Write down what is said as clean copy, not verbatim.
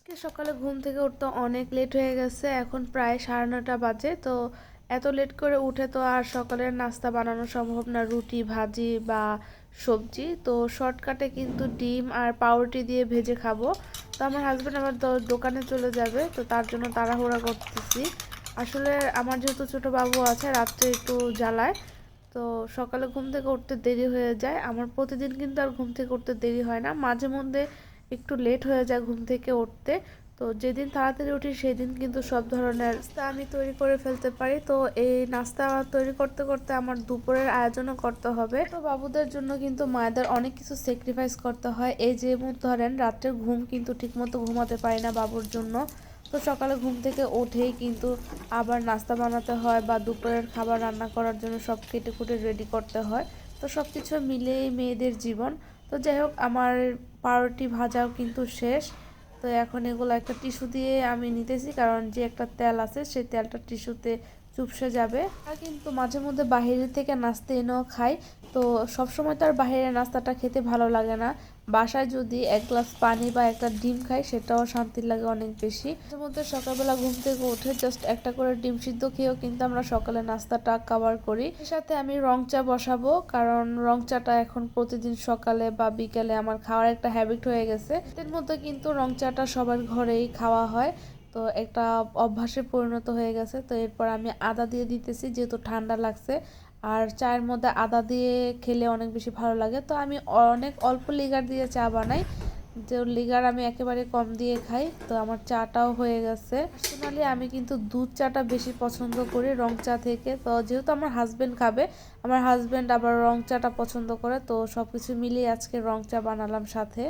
সকালে ঘুম থেকে উঠতে অনেক লেট হয়ে গেছে, এখন প্রায় 9:30 বাজে। তো এত লেট করে উঠে তো আর সকালের নাস্তা বানানো সম্ভব না, রুটি ভাজি বা সবজি। তো শর্টকাটে কিন্তু ডিম আর পাউরুটি দিয়ে ভেজে খাবো। তো আমার হাজব্যান্ড আবার দোকানে চলে যাবে, তো তার জন্য তাড়াহুড়া করতেছি। আসলে আমার যেহেতু ছোট বাবু আছে, রাত্রে একটু জ্বালায়, তো সকালে ঘুম থেকে উঠতে দেরি হয়ে যায়। আমার প্রতিদিন কিন্তু আর ঘুম থেকে উঠতে দেরি হয় না, মাঝে মধ্যে একটু লেট হয়ে যায় ঘুম থেকে উঠতে। তো যেদিন তাড়াতাড়ি উঠি সেদিন কিন্তু সব ধরনের নাস্তা আমি তৈরি করে ফেলতে পারি। তো এই নাস্তা তৈরি করতে করতে আমার দুপুরের আয়োজনও করতে হবে। তো বাবুদের জন্য কিন্তু মায়েদের অনেক কিছু স্যাক্রিফাইস করতে হয়। এই যেমন ধরেন রাত্রে ঘুম কিন্তু ঠিকমতো ঘুমাতে পারি না বাবুর জন্য। তো সকালে ঘুম থেকে উঠেই কিন্তু আবার নাস্তা বানাতে হয় বা দুপুরের খাবার রান্না করার জন্য সব কেটে কুটে রেডি করতে হয়। তো সব কিছু মিলেই মেয়েদের জীবন। তো যাই হোক, আমার পাউরুটি ভাজাও কিন্তু শেষ। তো এখন এগুলো একটা টিস্যু দিয়ে আমি নিতেছি, কারণ যে একটা তেল আছে সেই তেলটা টিস্যুতে চুপসে যাবে। আর কিন্তু মাঝে মধ্যে বাইরে থেকে নাস্তা এনেও খাই। তো সবসময় তো আর বাইরের নাস্তাটা খেতে ভালো লাগে না। বাসায় যদি এক গ্লাস পানি বা একটা ডিম খাই সেটাও শান্তি লাগে অনেক বেশি। মাঝে মধ্যে সকালবেলা ঘুম থেকে উঠে জাস্ট একটা করে ডিম সিদ্ধ খেয়েও কিন্তু আমরা সকালে নাস্তাটা কভার করি। এর সাথে আমি রং চা বসাবো, কারণ রং চাটা এখন প্রতিদিন সকালে বা বিকেলে আমার খাওয়ার একটা হ্যাবিট হয়ে গেছে। এর মধ্যে কিন্তু রং চাটা সবার ঘরেই খাওয়া হয়, তো একটা অভ্যাসে পরিণত হয়ে গেছে। তো এরপর আমি আদা দিয়ে দিতেছি, যেহেতু ঠান্ডা লাগছে আর চায়ের মধ্যে আদা দিয়ে খেলে অনেক বেশি ভালো লাগে। তো আমি অনেক অল্প লিগার দিয়ে চা বানাই, যে লিগার আমি একেবারে কম দিয়ে খাই। তো আমার চাটাও হয়ে গেছে। পার্সোনালি আমি কিন্তু দুধ চাটা বেশি পছন্দ করি রং চা থেকে। তো যেহেতু আমার হাজবেন্ড খাবে, আমার হাজবেন্ড আবার রং চাটা পছন্দ করে, তো সবকিছু মিলিয়ে আজকে রং চা বানালাম সাথে।